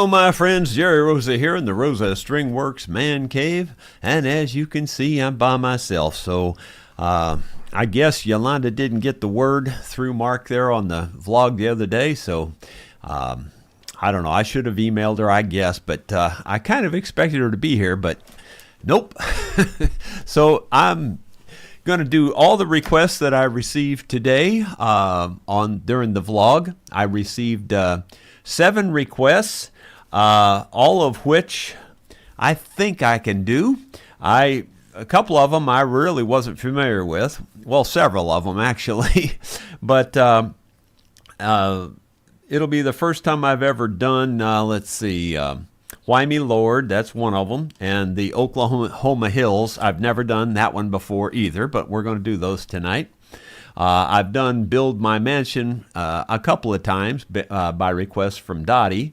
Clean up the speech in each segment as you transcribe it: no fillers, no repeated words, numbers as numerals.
Hello, my friends. Jerry Rosa here in the Rosa String Works Man Cave. And as you can see, I'm by myself. So I guess Yolanda didn't get the word through Mark there on the vlog the other day. So I don't know. I should have emailed her, I guess. But I kind of expected her to be here. But nope. So I'm going to do all the requests that I received today during the vlog. I received 7 requests, all of which I think I can do. A couple of them I really wasn't familiar with. Well, several of them actually, but it'll be the first time I've ever done. Let's see. Why Me Lord, that's one of them, and the Oklahoma Hills. I've never done that one before either, but we're going to do those tonight. I've done Build My Mansion a couple of times by request from Dottie,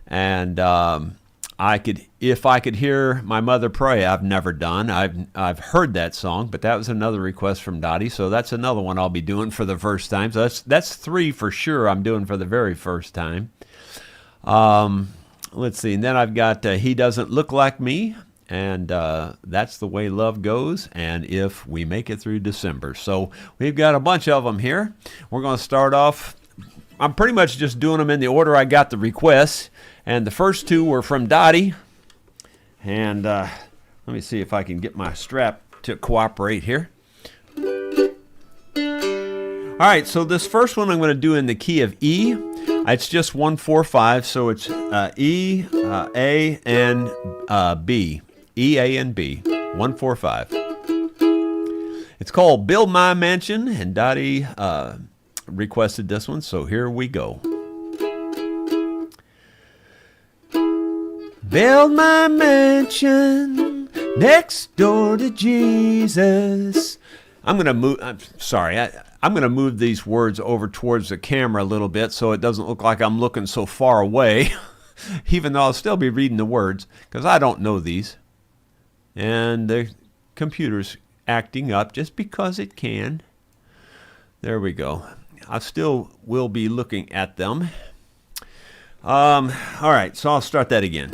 and if I could hear my mother pray, I've never done. I've heard that song, but that was another request from Dottie, so that's another one I'll be doing for the first time. So that's 3 for sure I'm doing for the very first time. Let's see, and then I've got He Doesn't Look Like Me, and That's the Way Love Goes, and If We Make It Through December. So we've got a bunch of them here. We're going to start off. I'm pretty much just doing them in the order I got the requests, and the first 2 were from Dottie. And let me see if I can get my strap to cooperate here. All right, so this first one I'm going to do in the key of E. It's just 1-4-5, so it's E, A, and B. E, A, and B. 1-4-5. It's called Build My Mansion, and Dottie requested this one, so here we go. Build my mansion next door to Jesus. I'm going to move. I'm sorry. I'm going to move these words over towards the camera a little bit so it doesn't look like I'm looking so far away, even though I'll still be reading the words because I don't know these. And the computer's acting up just because it can. There we go. I still will be looking at them. All right, so I'll start that again.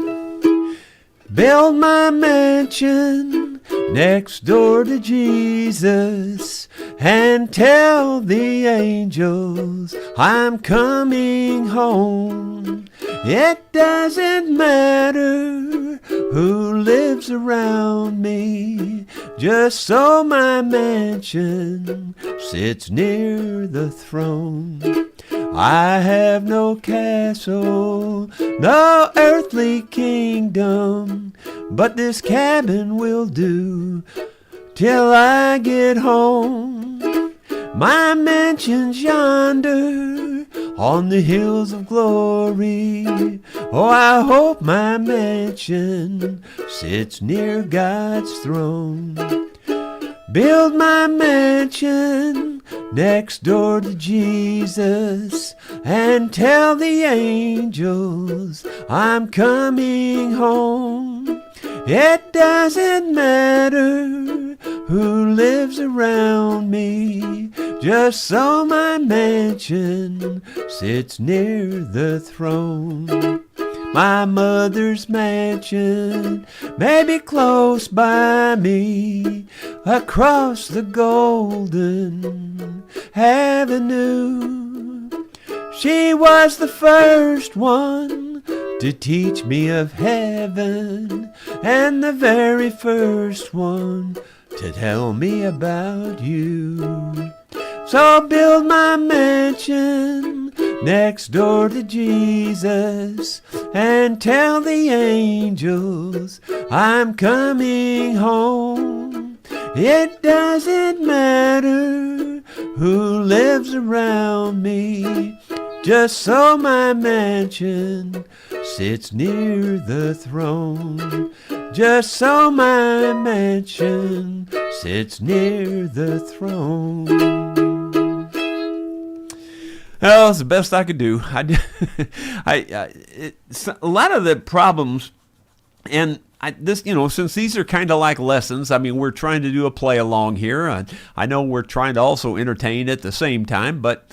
Build my mansion next door to Jesus and tell the angels I'm coming home. It doesn't matter who lives around me, just so my mansion sits near the throne. I have no castle, no earthly kingdom, but this cabin will do till I get home. My mansion's yonder on the hills of glory. Oh, I hope my mansion sits near God's throne. Build my mansion next door to Jesus and tell the angels I'm coming home. It doesn't matter who lives around me, just so my mansion sits near the throne. My mother's mansion may be close by me, across the golden avenue. She was the first one to teach me of heaven, and the very first one to tell me about you. So build my mansion next door to Jesus and tell the angels I'm coming home. It doesn't matter who lives around me, just so my mansion sits near the throne. Just so my mansion sits near the throne. Well, it's the best I could do. A lot of the problems, and since these are kind of like lessons, I mean, we're trying to do a play along here. I know we're trying to also entertain at the same time, but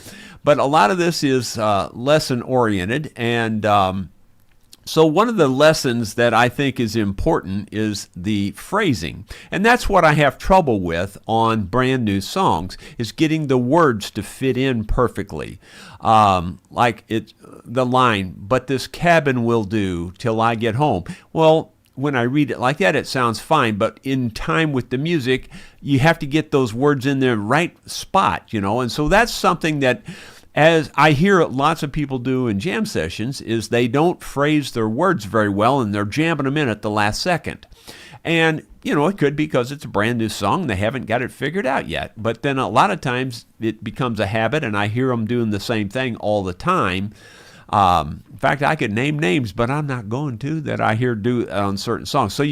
a lot of this is lesson oriented, and So one of the lessons that I think is important is the phrasing. And that's what I have trouble with on brand new songs, is getting the words to fit in perfectly. Like the line, "But this cabin will do till I get home." Well, when I read it like that, it sounds fine, but in time with the music, you have to get those words in the right spot, and so that's something that, as I hear lots of people do in jam sessions, is they don't phrase their words very well, and they're jamming them in at the last second. And, it could be because it's a brand new song. They haven't got it figured out yet. But then a lot of times it becomes a habit, and I hear them doing the same thing all the time. In fact, I could name names, but I'm not going to, that I hear do on certain songs. So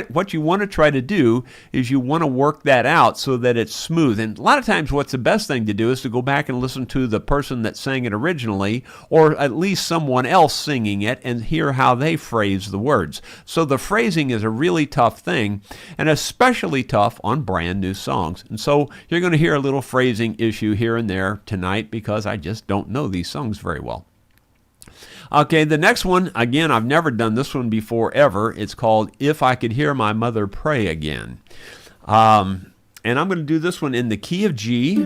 what you want to try to do is you want to work that out so that it's smooth. And a lot of times what's the best thing to do is to go back and listen to the person that sang it originally, or at least someone else singing it, and hear how they phrase the words. So the phrasing is a really tough thing, and especially tough on brand new songs. And so you're going to hear a little phrasing issue here and there tonight because I just don't know these songs very well. Okay, the next one, again, I've never done this one before ever. It's called "If I Could Hear My Mother Pray Again." And I'm going to do this one in the key of G.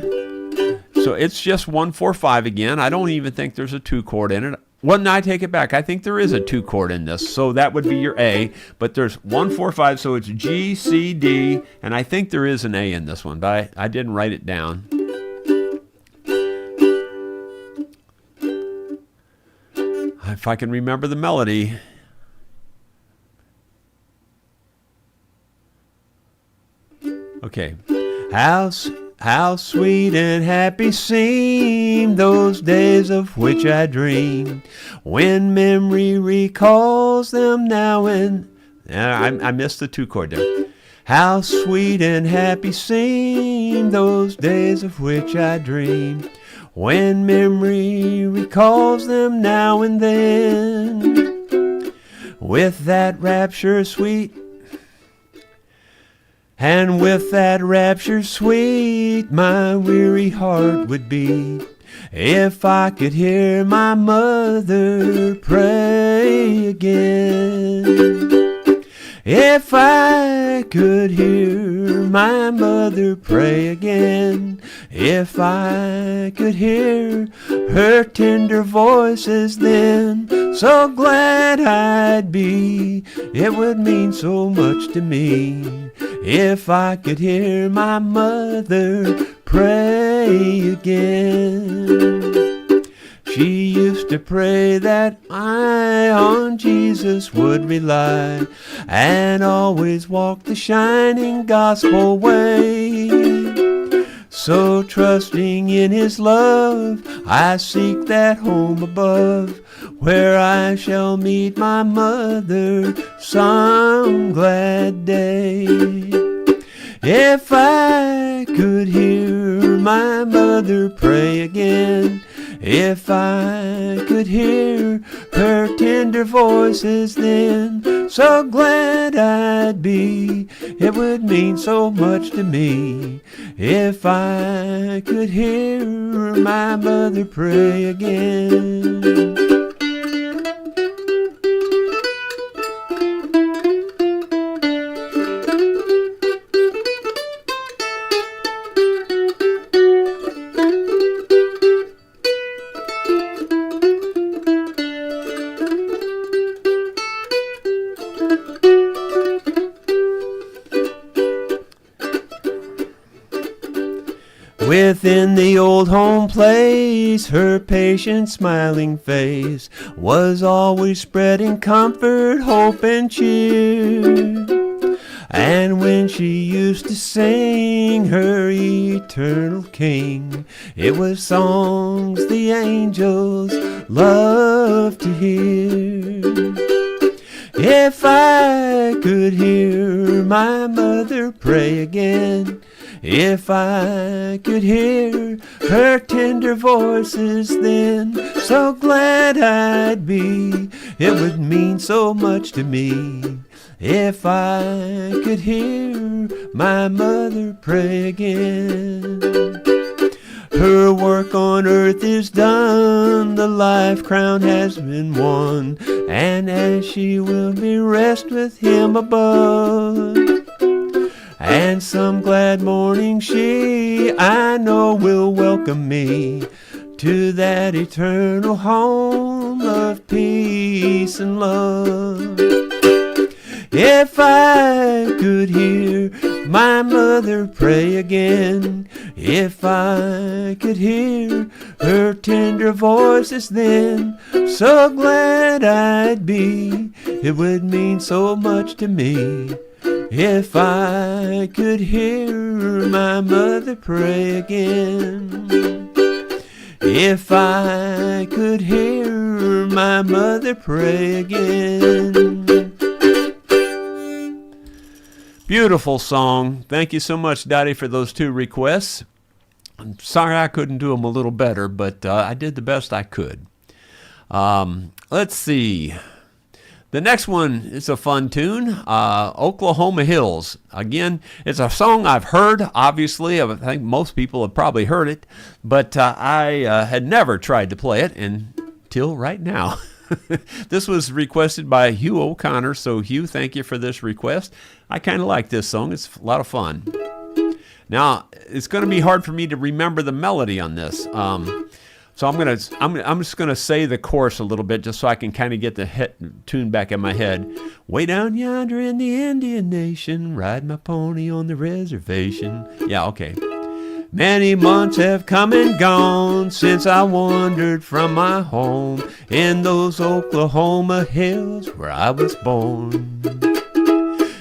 So it's just 1-4-5 again. I don't even think there's a 2 chord in it. Well, no, I take it back. I think there is a 2 chord in this. So that would be your A. But there's 1-4-5, so it's G, C, D. And I think there is an A in this one, but I didn't write it down. If I can remember the melody. Okay. How sweet and happy seem those days of which I dreamed, when memory recalls them now and... I missed the 2 chord there. How sweet and happy seem those days of which I dreamed, when memory recalls them now and then, with that rapture sweet, and with that rapture sweet, my weary heart would beat, if I could hear my mother pray again. If I could hear my mother pray again, if I could hear her tender voices then, so glad I'd be, it would mean so much to me, if I could hear my mother pray again. She used to pray that I on Jesus would rely, and always walk the shining gospel way. So trusting in His love, I seek that home above, where I shall meet my mother some glad day. If I could hear my mother pray again, if I could hear her tender voices then, so glad I'd be, it would mean so much to me, if I could hear my mother pray again. Within the old home place, her patient smiling face was always spreading comfort, hope, and cheer. And when she used to sing her eternal King, it was songs the angels loved to hear. If I could hear my mother pray again, if I could hear her tender voices then, so glad I'd be, it would mean so much to me, if I could hear my mother pray again. Her work on earth is done, the life crown has been won, and as she will be rest with him above. And some glad morning she, I know, will welcome me to that eternal home of peace and love. If I could hear my mother pray again, if I could hear her tender voices then, so glad I'd be, it would mean so much to me. If I could hear my mother pray again, if I could hear my mother pray again. Beautiful song. Thank you so much, Dottie, for those 2 requests. I'm sorry I couldn't do them a little better, but I did the best I could. Let's see. The next one is a fun tune, Oklahoma Hills. Again, it's a song I've heard, obviously. I think most people have probably heard it, but I had never tried to play it until right now. This was requested by Hugh O'Connor, so Hugh, thank you for this request. I kind of like this song. It's a lot of fun. Now, it's going to be hard for me to remember the melody on this. So I'm just gonna say the chorus a little bit just so I can kind of get the tune back in my head. Way down yonder in the Indian Nation, ride my pony on the reservation. Yeah, okay. Many months have come and gone since I wandered from my home in those Oklahoma hills where I was born.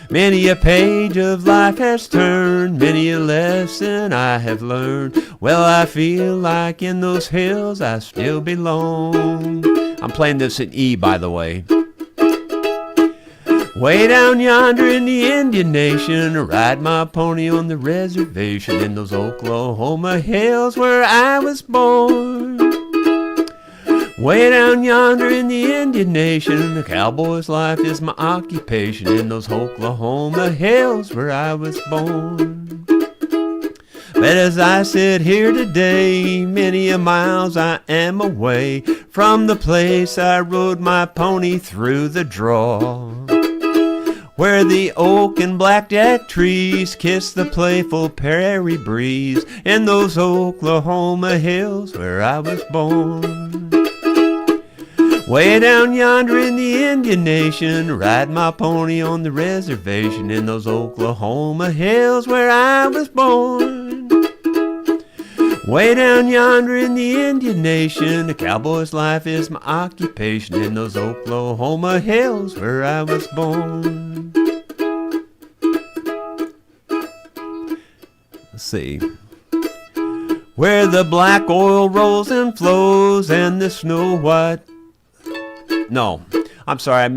Many a page of life has turned, many a lesson I have learned. Well, I feel like in those hills I still belong. I'm playing this in E, by the way. Way down yonder in the Indian Nation, ride my pony on the reservation in those Oklahoma hills where I was born. Way down yonder in the Indian Nation, the cowboy's life is my occupation in those Oklahoma hills where I was born. But as I sit here today, many a miles I am away from the place I rode my pony through the draw, where the oak and blackjack trees kiss the playful prairie breeze in those Oklahoma hills where I was born. Way down yonder in the Indian Nation, ride my pony on the reservation in those Oklahoma hills where I was born. Way down yonder in the Indian Nation, the cowboy's life is my occupation in those Oklahoma hills where I was born. Let's see. Where the black oil rolls and flows and the snow white. No, I'm sorry, I'm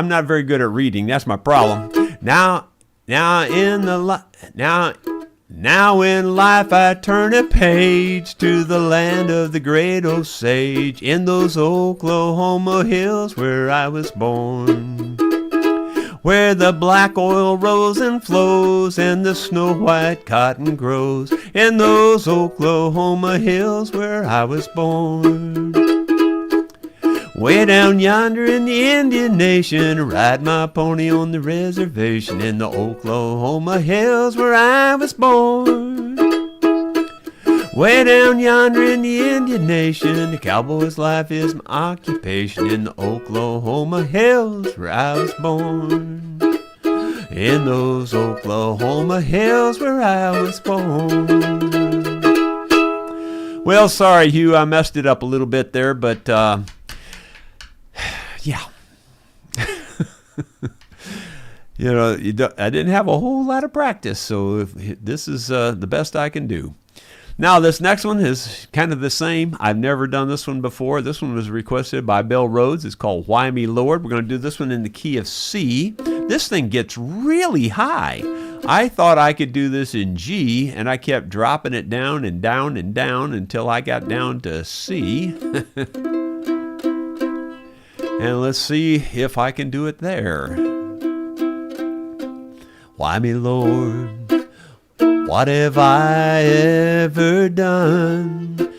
not very good at reading. That's my problem. Now in life I turn a page to the land of the great Osage in those Oklahoma hills where I was born. Where the black oil rolls and flows and the snow white cotton grows in those Oklahoma hills where I was born. Way down yonder in the Indian Nation, ride my pony on the reservation in the Oklahoma hills where I was born. Way down yonder in the Indian Nation, the cowboy's life is my occupation in the Oklahoma hills where I was born. In those Oklahoma hills where I was born. Well, sorry, Hugh, I messed it up a little bit there, but yeah. You know, I didn't have a whole lot of practice, so this is the best I can do. Now, this next one is kind of the same. I've never done this one before. This one was requested by Bill Rhodes. It's called Why Me Lord. We're going to do this one in the key of C. This thing gets really high. I thought I could do this in G, and I kept dropping it down and down and down until I got down to C. And let's see if I can do it there. Why me, Lord? What have I ever done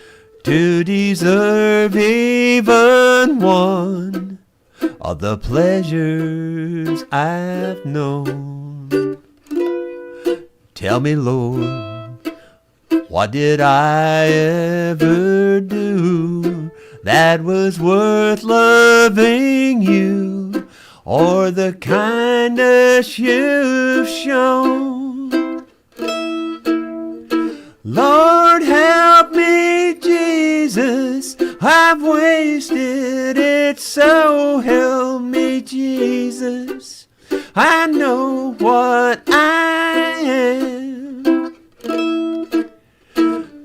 to deserve even one of the pleasures I've known? Tell me, Lord, what did I ever do that was worth loving you, or the kindness you've shown? Lord, help me, Jesus, I've wasted it, so help me, Jesus, I know what I am.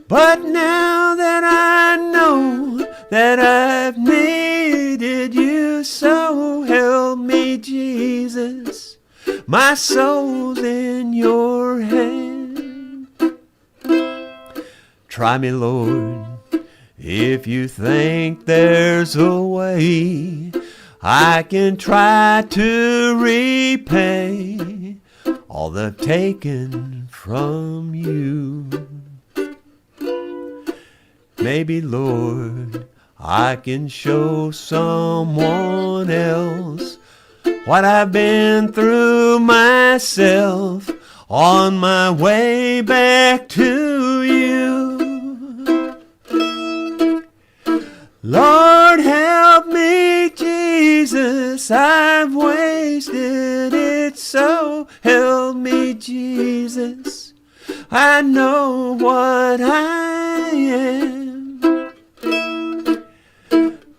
But now that I know that I've needed you, so help me, Jesus, my soul's in your hand. Try me, Lord, if you think there's a way I can try to repay all they've taken from you. Maybe, Lord, I can show someone else what I've been through myself on my way back to you. Lord, help me, Jesus, I've wasted it, so help me, Jesus, I know what I am.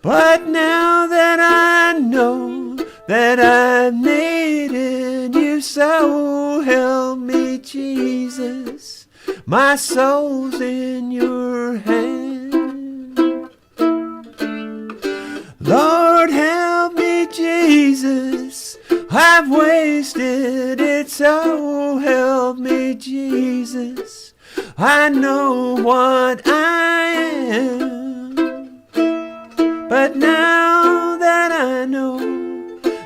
But now that I know that I've needed you, so help me, Jesus, my soul's in your hand. Lord, help me, Jesus, I've wasted it, so help me, Jesus, I know what I am. But now that I know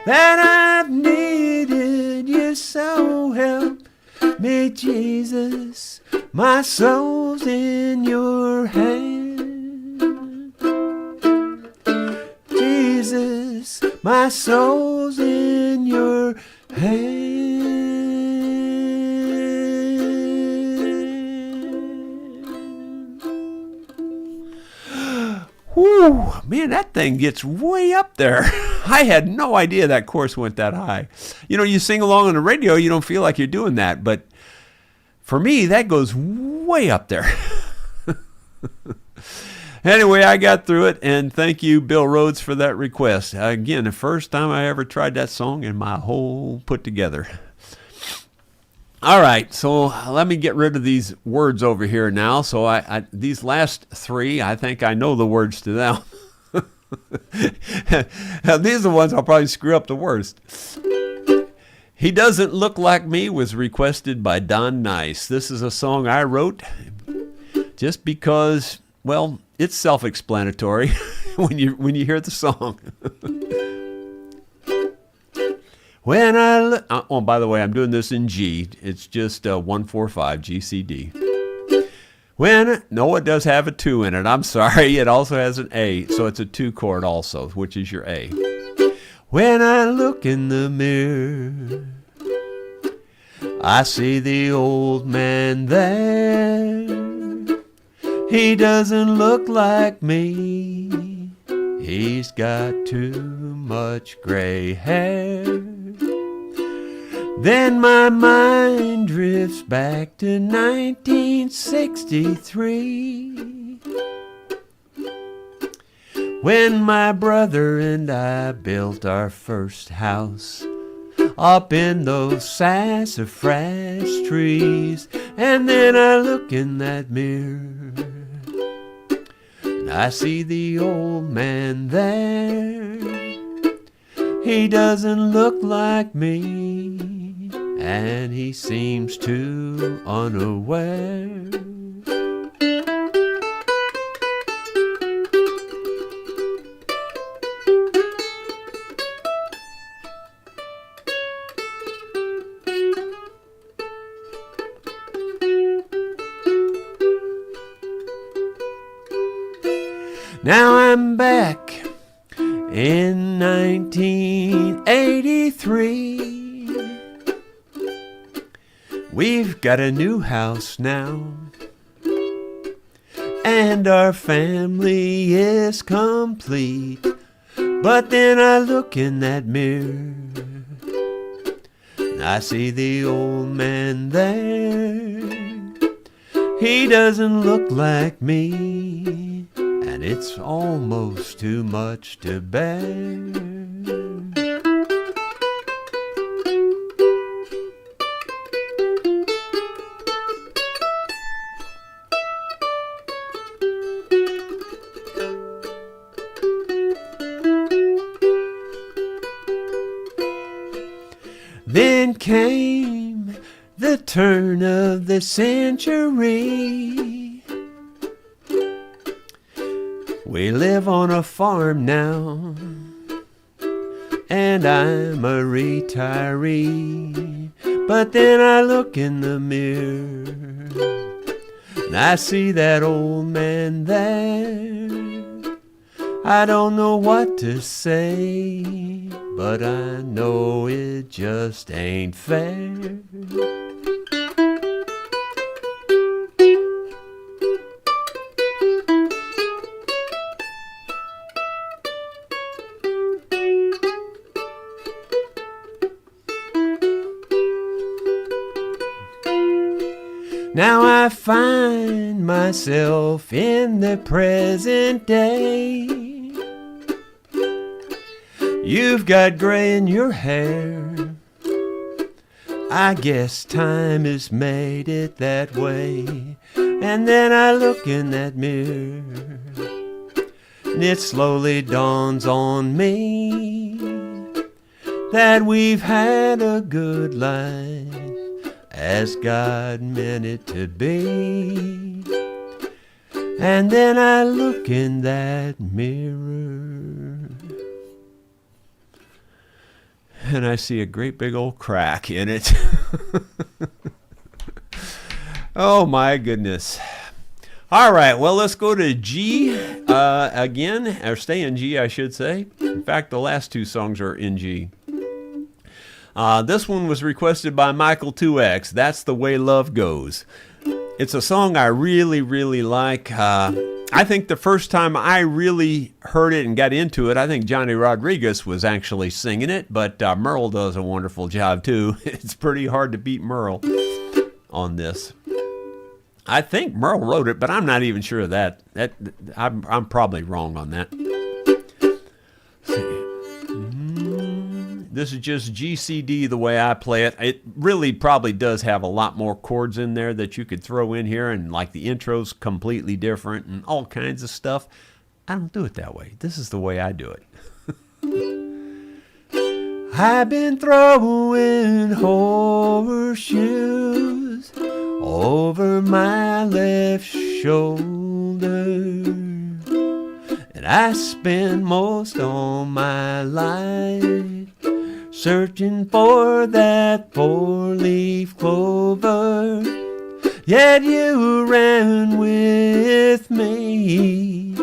that I've needed you, so help me, Jesus, my soul's in your hand. Jesus, my soul's in your hand. Whew, man, that thing gets way up there. I had no idea that chorus went that high. You know, you sing along on the radio, you don't feel like you're doing that, but for me, that goes way up there. Anyway, I got through it, and thank you, Bill Rhodes, for that request. Again, the first time I ever tried that song in my whole put together. All right, so let me get rid of these words over here now. So these last three, I think I know the words to them. These are the ones I'll probably screw up the worst. He Doesn't Look Like Me was requested by Don Nice. This is a song I wrote just because, well, it's self-explanatory when you hear the song. When I look, oh, by the way, I'm doing this in G. It's just 145 G C D. No, it does have a 2 in it. I'm sorry. It also has an A, so it's a 2 chord also, which is your A. When I look in the mirror, I see the old man there. He doesn't look like me. He's got too much gray hair. Then my mind drifts back to 1963, when my brother and I built our first house up in those sassafras trees. And then I look in that mirror, and I see the old man there. He doesn't look like me, and he seems too unaware. Now I'm back in 1983. We've got a new house now, and our family is complete. But then I look in that mirror, and I see the old man there. He doesn't look like me, and it's almost too much to bear. Then came the turn of the century. We live on a farm now, and I'm a retiree. But then I look in the mirror, and I see that old man there. I don't know what to say, but I know it just ain't fair. Now I find myself in the present day. You've got gray in your hair. I guess time has made it that way. And then I look in that mirror, and it slowly dawns on me that we've had a good life as God meant it to be. And then I look in that mirror, and I see a great big old crack in it. Oh my goodness. All right, well, let's go to G again, or stay in G, I should say. In fact, the last two songs are in G. This one was requested by Michael 2X. That's The Way Love Goes. It's a song I really, really like. I think the first time I really heard it and got into it, I think Johnny Rodriguez was actually singing it, but Merle does a wonderful job too. It's pretty hard to beat Merle on this. I think Merle wrote it, but I'm not even sure of that. I'm probably wrong on that. This is just GCD the way I play it. It really probably does have a lot more chords in there that you could throw in here, and like the intro's completely different and all kinds of stuff. I don't do it that way. This is the way I do it. I've been throwing horseshoes over my left shoulder, and I spend most all my life searching for that four-leaf clover. Yet you ran with me,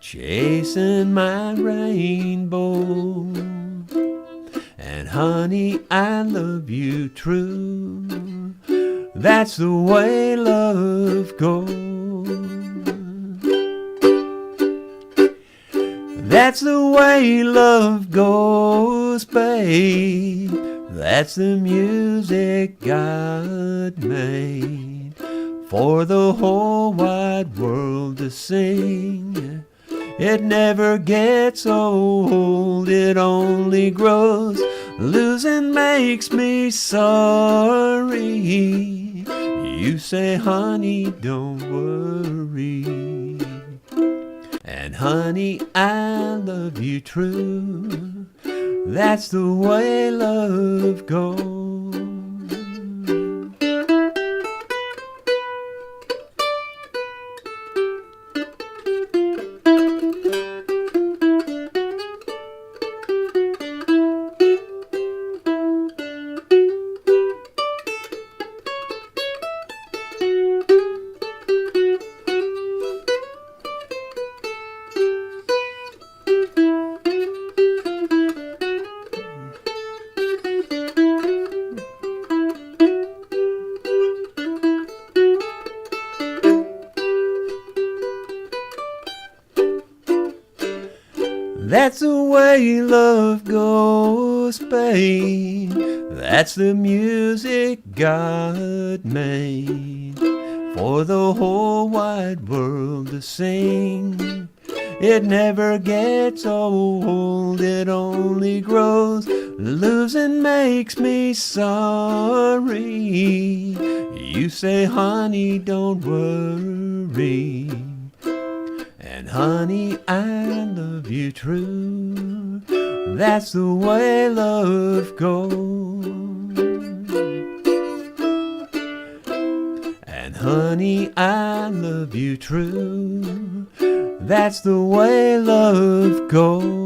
chasing my rainbow. And honey, I love you true. That's the way love goes. That's the way love goes, babe. That's the music God made for the whole wide world to sing. It never gets old, it only grows. Losing makes me sorry. You say, honey, don't worry. And honey, I love you true. That's the way love goes. That's the way love goes, babe. That's the music God made for the whole wide world to sing. It never gets old, it only grows. Losing makes me sorry. You say, honey, don't worry. And honey, I love you true. That's the way love goes. And honey, I love you true. That's the way love goes.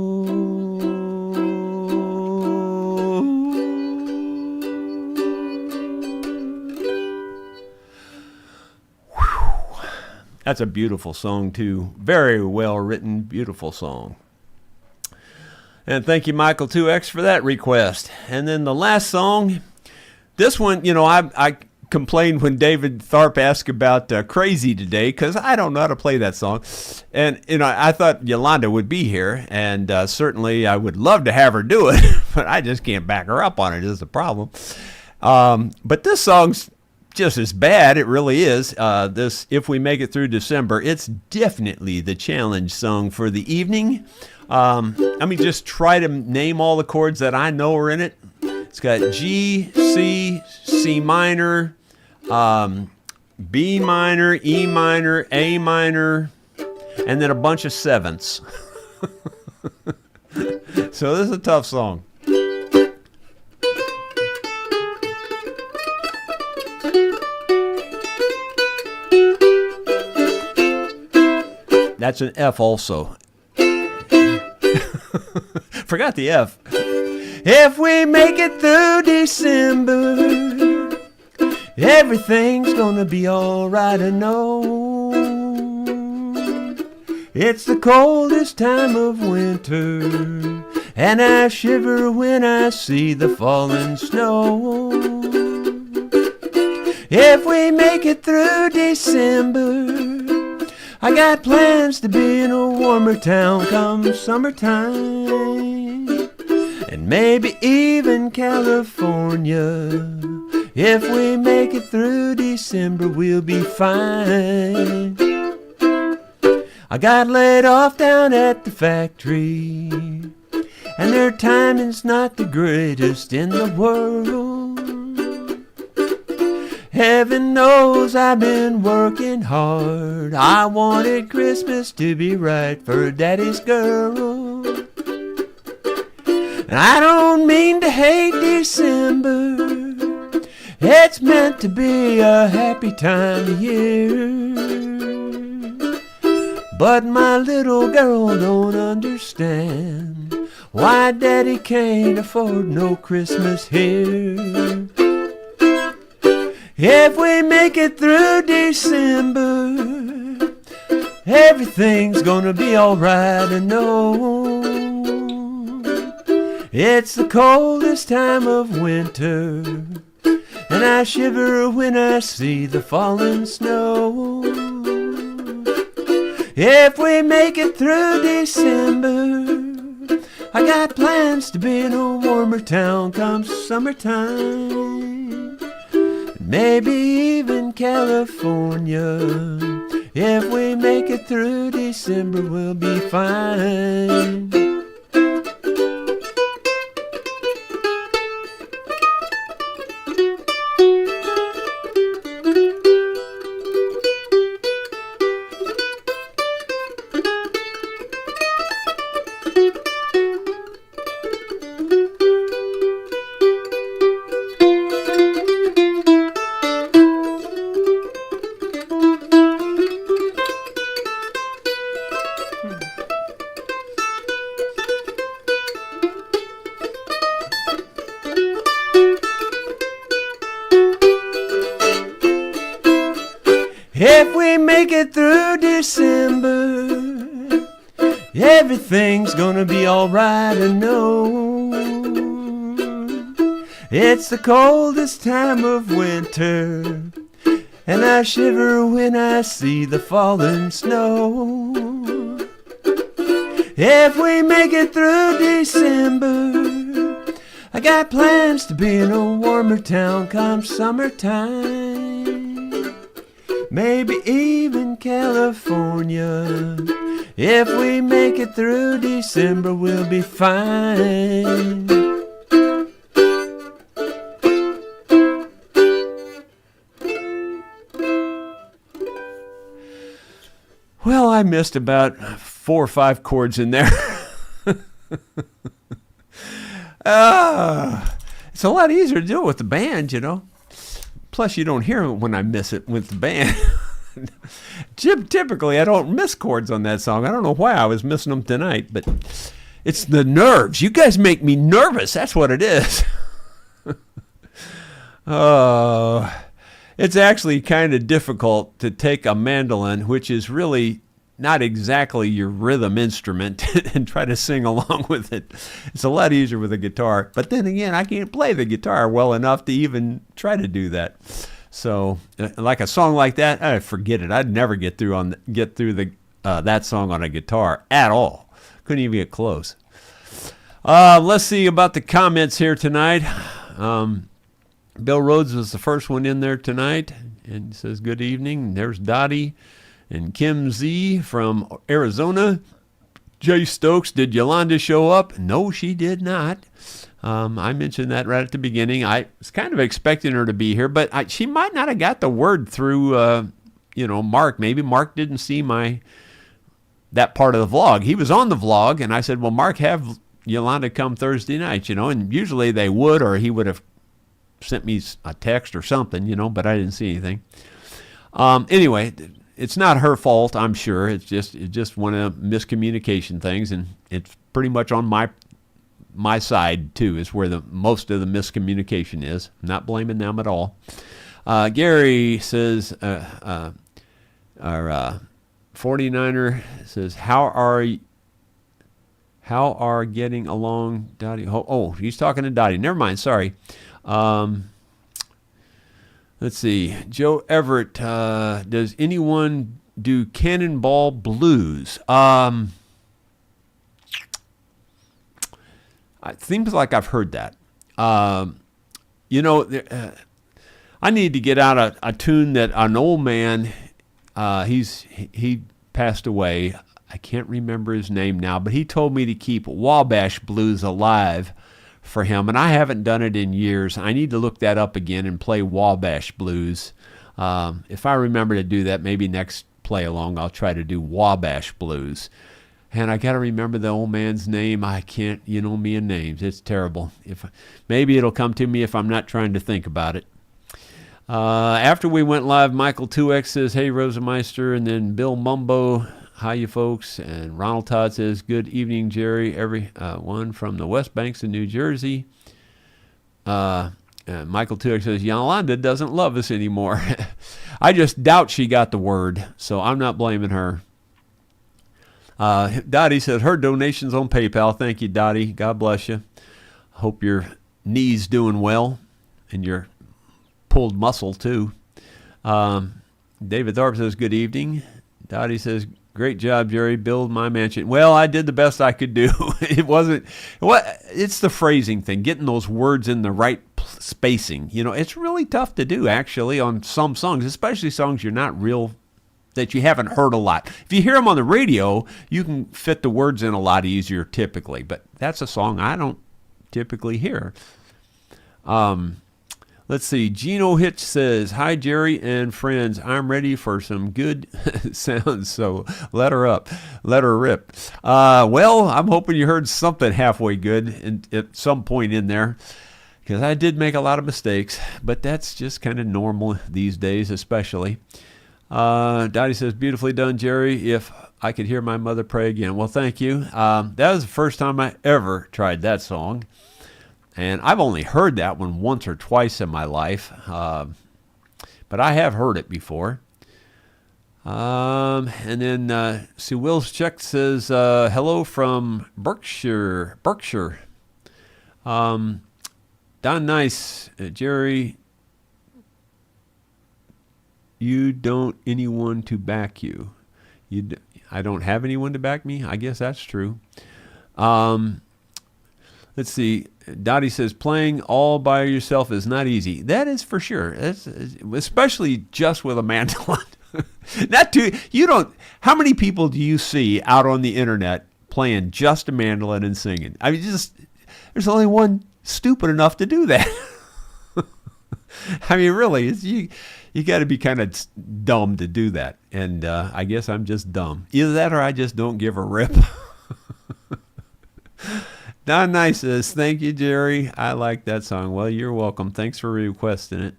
That's a beautiful song, too. Very well written, beautiful song. And thank you, Michael 2X, for that request. And then the last song, this one, you know, I complained when David Tharp asked about Crazy today, because I don't know how to play that song. And, you know, I thought Yolanda would be here, and certainly I would love to have her do it, but I just can't back her up on it is the problem. But this song's just as bad. It really is. This, If We Make It Through December, it's definitely the challenge song for the evening. Let me just try to name all the chords that I know are in it. It's got G, C, C minor, B minor, E minor, A minor, and then a bunch of sevenths. So this is a tough song. That's an F also. Forgot the F. If we make it through December, everything's gonna be alright, I know. It's the coldest time of winter, and I shiver when I see the falling snow. If we make it through December, I got plans to be in a warmer town come summertime, and maybe even California. If we make it through December, we'll be fine. I got laid off down at the factory, and their timing's not the greatest in the world. Heaven knows I've been working hard. I wanted Christmas to be right for Daddy's girl. And I don't mean to hate December. It's meant to be a happy time of year. But my little girl don't understand why Daddy can't afford no Christmas here. If we make it through December, everything's gonna be alright, I know. It's the coldest time of winter, and I shiver when I see the falling snow. If we make it through December, I got plans to be in a warmer town come summertime. Maybe even California. If we make it through December, we'll be fine. If we make it through December, everything's gonna be alright, I know. It's the coldest time of winter, and I shiver when I see the falling snow. If we make it through December, I got plans to be in a warmer town come summertime. Maybe even California. If we make it through December, we'll be fine. Well, I missed about 4 or 5 chords in there. It's a lot easier to do it with the band, you know. Plus, you don't hear it when I miss it with the band. Typically, I don't miss chords on that song. I don't know why I was missing them tonight, but it's the nerves. You guys make me nervous. That's what it is. It's actually kind of difficult to take a mandolin, which is really not exactly your rhythm instrument, and try to sing along with it. It's a lot easier with a guitar. But then again, I can't play the guitar well enough to even try to do that. So, like a song like that, forget it. I'd never get through that song on a guitar at all. Couldn't even get close. Let's see about the comments here tonight. Bill Rhodes was the first one in there tonight, and says good evening. There's Dottie and Kim Z from Arizona. Jay Stokes, did Yolanda show up? No, she did not. I mentioned that right at the beginning. I was kind of expecting her to be here, but she might not have got the word through, Mark. Maybe Mark didn't see that part of the vlog. He was on the vlog, and I said, well, Mark, have Yolanda come Thursday night, and usually they would, or he would have sent me a text or something, but I didn't see anything. Anyway, it's not her fault, I'm sure. It's just one of the miscommunication things, and it's pretty much on my side too, is where the most of the miscommunication is. I'm not blaming them at all. Gary says, our 49er says, how are getting along, Dottie? Oh, he's talking to Dottie. Never mind, sorry. Let's see. Joe Everett, does anyone do Cannonball Blues? It seems like I've heard that. I need to get out a tune that an old man, he passed away. I can't remember his name now, but he told me to keep Wabash Blues alive for him, and I haven't done it in years. I need to look that up again and play Wabash Blues. If I remember to do that, maybe next play along I'll try to do Wabash Blues. And I got to remember the old man's name. I can't, me and names. It's terrible. Maybe it'll come to me if I'm not trying to think about it. After we went live, Michael 2X says, hey, Rosa Meister. And then Bill Mumbo, hi, you folks. And Ronald Todd says, good evening, Jerry. Everyone from the West Banks of New Jersey. Michael 2X says, Yolanda doesn't love us anymore. I just doubt she got the word, so I'm not blaming her. Dottie says her donation's on PayPal. Thank you, Dottie. God bless you. Hope your knee's doing well and your pulled muscle too. David Thorpe says good evening. Dottie says great job, Jerry. Build my mansion. Well, I did the best I could do. It's the phrasing thing, getting those words in the right spacing. It's really tough to do actually on some songs, especially songs you're not real. That you haven't heard a lot. If you hear them on the radio, you can fit the words in a lot easier typically, but that's a song I don't typically hear. Let's see. Gino Hitch says, hi, Jerry and friends. I'm ready for some good sounds, so let her up. Let her rip. Well, I'm hoping you heard something halfway good at some point in there, because I did make a lot of mistakes, but that's just kind of normal these days, especially. Dottie says, beautifully done, Jerry. If I could hear my mother pray again. Well, thank you. That was the first time I ever tried that song. And I've only heard that one once or twice in my life. But I have heard it before. And then Sue Wills Check says, hello from Berkshire. Don Nice, Jerry, you don't anyone to back you. I don't have anyone to back me. I guess that's true. Let's see. Dottie says, playing all by yourself is not easy. That is for sure. Especially just with a mandolin. Not too, you don't, how many people do you see out on the internet playing just a mandolin and singing? I mean, there's only one stupid enough to do that. I mean, really, you got to be kind of dumb to do that. And I guess I'm just dumb. Either that or I just don't give a rip. Don Nice says, thank you, Jerry. I like that song. Well, you're welcome. Thanks for requesting it.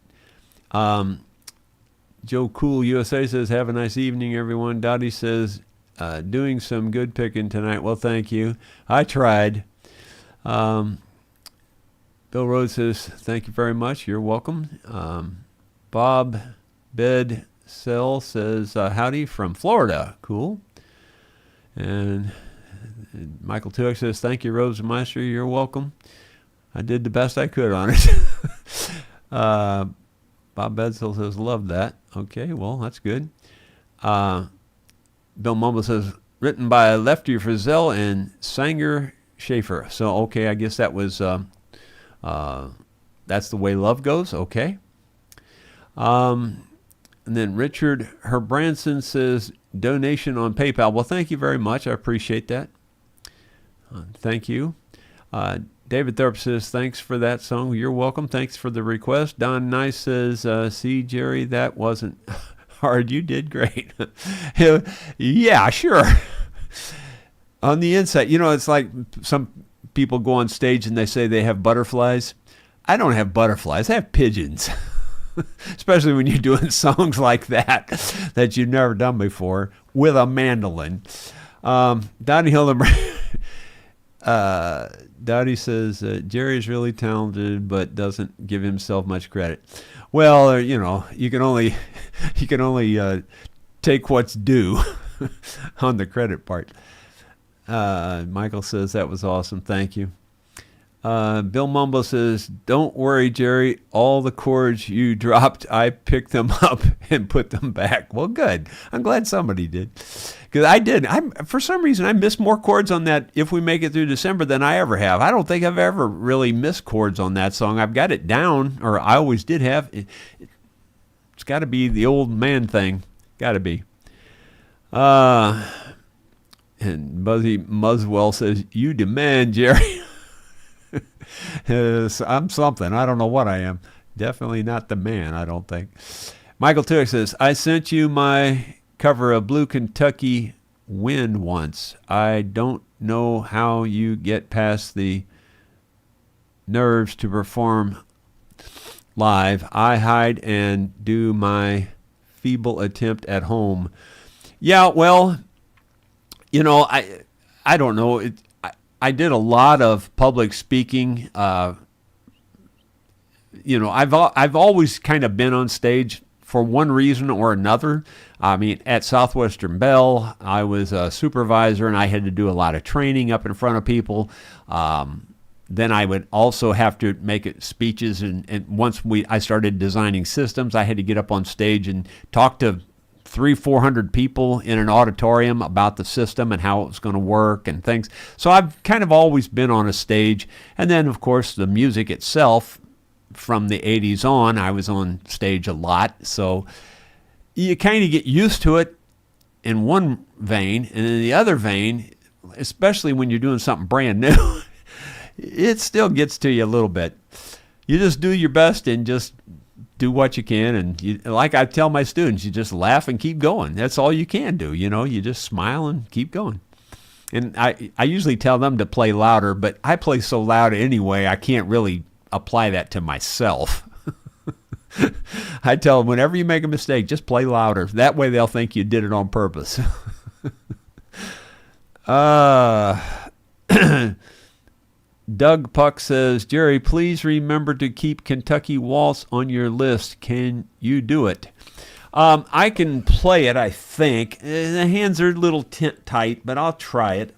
Joe Cool USA says, have a nice evening, everyone. Dottie says, doing some good picking tonight. Well, thank you. I tried. Bill Rhodes says, thank you very much. You're welcome. Bob Bedcell says, howdy from Florida. Cool. And Michael Tuick says, thank you, Rosa Meister. You're welcome. I did the best I could on it. Bob Bedcell says, love that. Okay, well, that's good. Bill Mumble says, written by Lefty Frizzell and Sanger Schaefer. So, okay, I guess that was... That's the Way Love Goes. Okay. And then Richard Herbranson says, donation on PayPal. Well, thank you very much. I appreciate that. Thank you. David Thorpe says, thanks for that song. You're welcome. Thanks for the request. Don Nice says, see, Jerry, that wasn't hard. You did great. Yeah, sure. On the inside, it's like some people go on stage and they say they have butterflies. I don't have butterflies. I have pigeons. Especially when you're doing songs like that you've never done before with a mandolin. Donnie Hildenberg. Dottie says, Jerry's really talented, but doesn't give himself much credit. Well, you can only take what's due on the credit part. Michael says, that was awesome. Thank you. Bill Mumble says, don't worry, Jerry. All the chords you dropped, I picked them up and put them back. Well, good. I'm glad somebody did. Because I did. For some reason, I missed more chords on that If We Make It Through December than I ever have. I don't think I've ever really missed chords on that song. I've got it down, or I always did have. It's got to be the old man thing. Got to be. And Buzzy Muswell says, you demand, Jerry. I'm something. I don't know what I am. Definitely not the man, I don't think. Michael Tuick says, I sent you my cover of Blue Kentucky Wind once. I don't know how you get past the nerves to perform live. I hide and do my feeble attempt at home. Yeah, well, I don't know. I did a lot of public speaking. I've always kind of been on stage for one reason or another. I mean, at Southwestern Bell, I was a supervisor and I had to do a lot of training up in front of people. Then I would also have to make speeches, and once I started designing systems, I had to get up on stage and talk to 300-400 people in an auditorium about the system and how it was going to work and things. So I've kind of always been on a stage. And then, of course, the music itself, from the 80s on, I was on stage a lot. So you kind of get used to it in one vein, and in the other vein, especially when you're doing something brand new, it still gets to you a little bit. You just do your best and just do what you can, and like I tell my students, you just laugh and keep going. That's all you can do. You just smile and keep going. And I usually tell them to play louder, but I play so loud anyway, I can't really apply that to myself. I tell them, whenever you make a mistake, just play louder. That way they'll think you did it on purpose. Doug Puck says, Jerry, please remember to keep Kentucky Waltz on your list. Can you do it? I can play it, I think. The hands are a little tight, but I'll try it.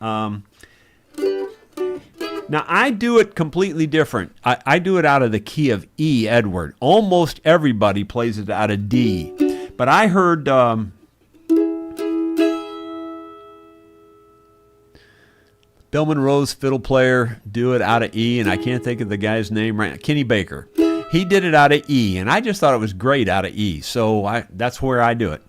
Now, I do it completely different. I do it out of the key of E, Edward. Almost everybody plays it out of D. But I heard Bill Monroe's fiddle player do it out of E, and I can't think of the guy's name right now. Kenny Baker. He did it out of E, and I just thought it was great out of E, so that's where I do it.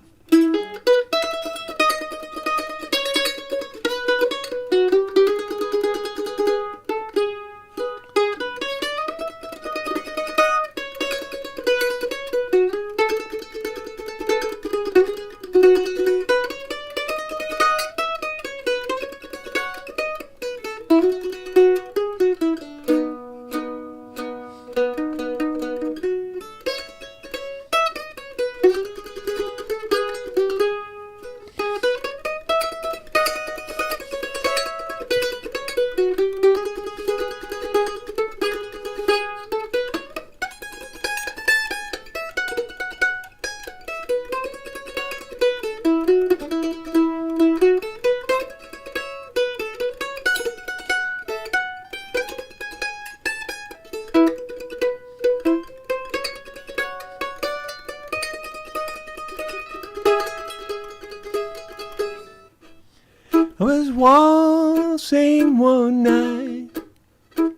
I was waltzing one night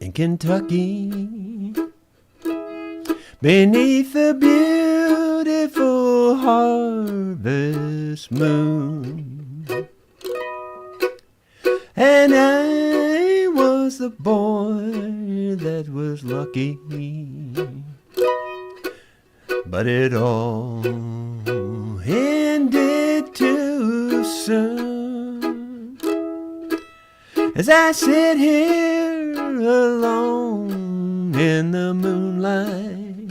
in Kentucky beneath the beautiful harvest moon, and I was the boy that was lucky, but it all ended too soon. As I sit here alone in the moonlight,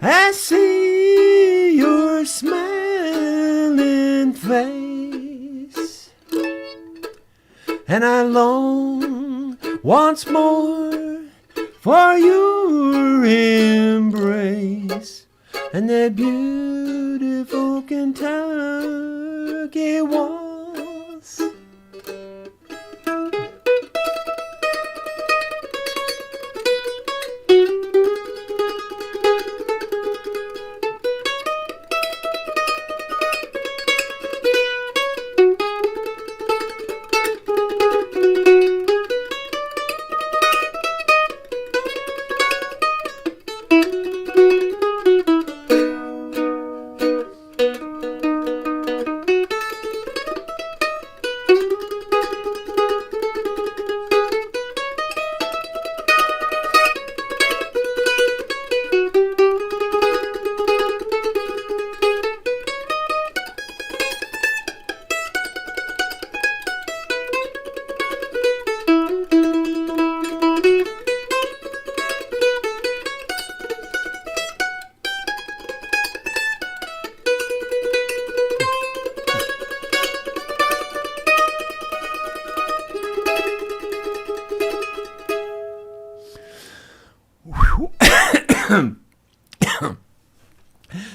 I see your smiling face, and I long once more for your embrace and that beautiful Kentucky waltz.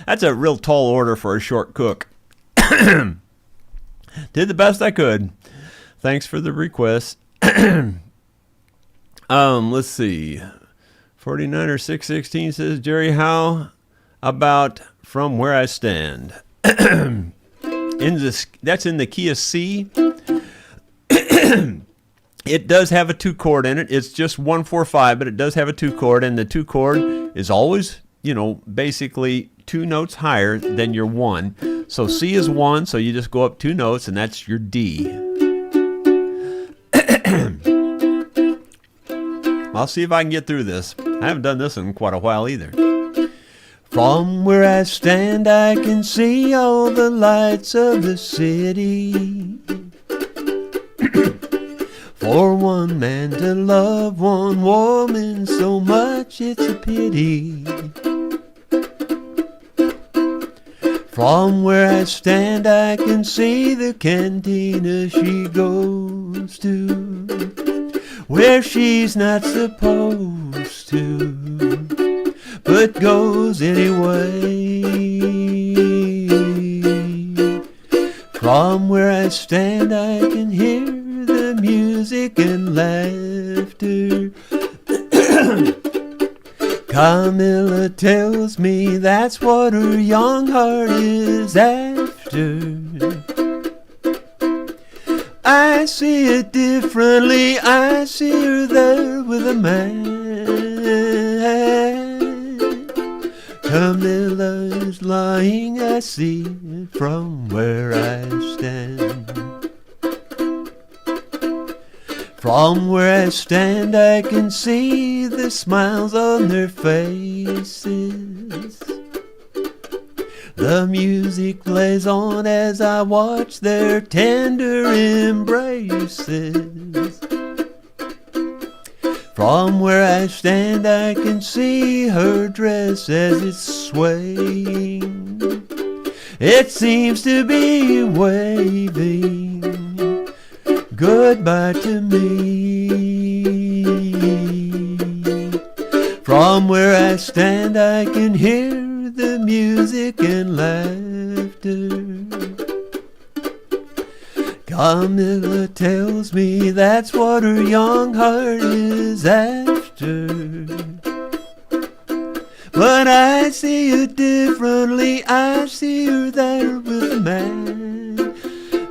That's a real tall order for a short cook. Did the best I could. Thanks for the request. Let's see. 49er 616 says, Jerry, how about From Where I Stand? That's in the key of C. It does have a 2 chord in it. It's just 1-4-5, but it does have a 2 chord, and the 2 chord is always, basically 2 notes higher than your 1. So C is 1, so you just go up 2 notes, and that's your D. I'll see if I can get through this. I haven't done this in quite a while either. From where I stand, I can see all the lights of the city. For one man to love one woman so much, it's a pity. From where I stand, I can see the cantina she goes to, where she's not supposed to, but goes anyway. From where I stand, I can hear the music and laughter. Camilla tells me that's what her young heart is after. I see it differently. I see her there with a man. Camilla is lying, I see it from where I stand. From where I stand, I can see the smiles on their faces. The music plays on as I watch their tender embraces. From where I stand, I can see her dress as it's swaying. It seems to be waving goodbye to me. From where I stand, I can hear the music and laughter. Camilla tells me that's what her young heart is after. But I see it differently. I see her there with a man.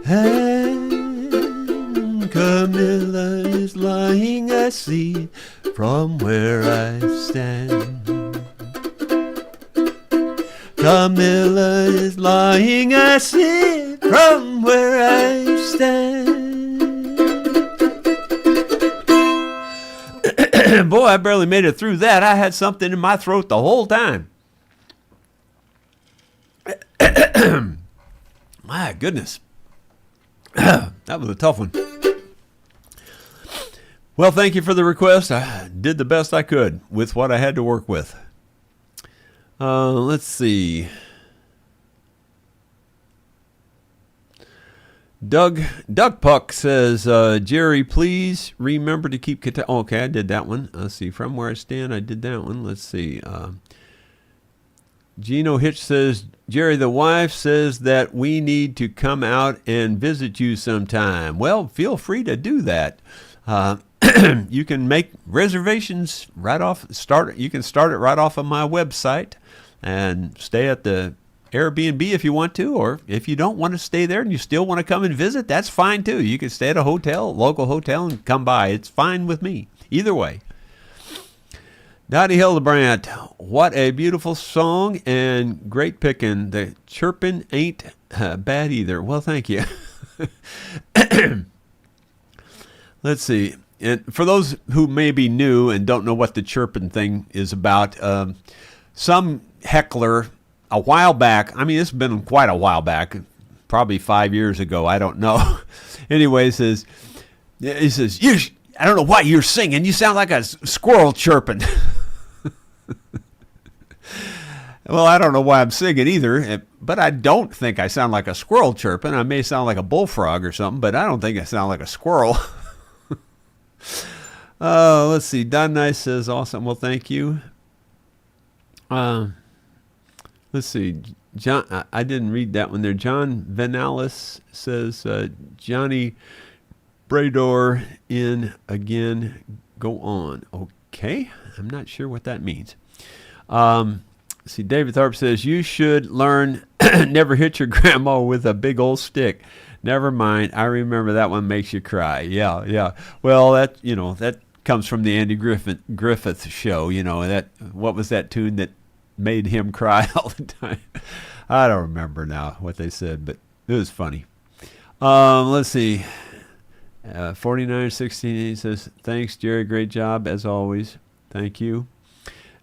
And Camilla is lying, I see, from where I stand. Camilla is lying, I see, from where I stand. Boy, I barely made it through that. I had something in my throat the whole time. My goodness. That was a tough one. Well, thank you for the request. I did the best I could with what I had to work with. Let's see. Doug Puck says, Jerry, please remember to keep... Okay, I did that one. Let's see. From where I stand, I did that one. Let's see. Gino Hitch says, Jerry, the wife says that we need to come out and visit you sometime. Well, feel free to do that. You can make reservations right off. You can start it right off of my website and stay at the Airbnb if you want to, or if you don't want to stay there and you still want to come and visit, that's fine too. You can stay at a hotel, local hotel, and come by. It's fine with me. Either way. Dottie Hildebrandt, what a beautiful song and great picking. The chirping ain't bad either. Well, thank you. Let's see. And for those who may be new and don't know what the chirping thing is about, some heckler a while back, I mean, it's been quite a while back, probably 5 years ago, I don't know. Anyway, he says, I don't know why you're singing. You sound like a squirrel chirping. Well, I don't know why I'm singing either, but I don't think I sound like a squirrel chirping. I may sound like a bullfrog or something, but I don't think I sound like a squirrel. Let's see. Don Nice says, awesome. Well, thank you. Let's see. John, I didn't read that one there. John Venalis says, Johnny Brador in again. Go on. Okay. I'm not sure what that means. See, David Tharp says, you should learn never hit your grandma with a big old stick. Never mind. I remember that one makes you cry. Yeah. Well, that comes from the Andy Griffith show. What was that tune that made him cry all the time? I don't remember now what they said, but it was funny. Let's see. 4916 says, thanks, Jerry. Great job as always. Thank you.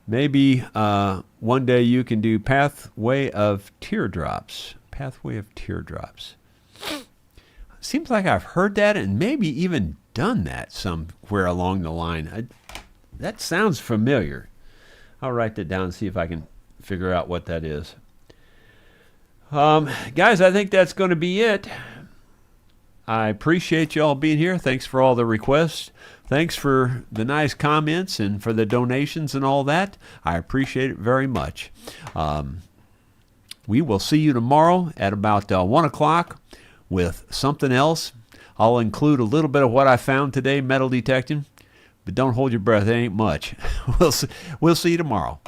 Maybe one day you can do Pathway of Teardrops. Pathway of Teardrops. Seems like I've heard that and maybe even done that somewhere along the line. That sounds familiar. I'll write that down and see if I can figure out what that is. Guys, I think that's going to be it. I appreciate you all being here. Thanks for all the requests. Thanks for the nice comments and for the donations and all that. I appreciate it very much. We will see you tomorrow at about 1 o'clock with something else. I'll include a little bit of what I found today, metal detecting. But don't hold your breath. It ain't much. We'll see you tomorrow.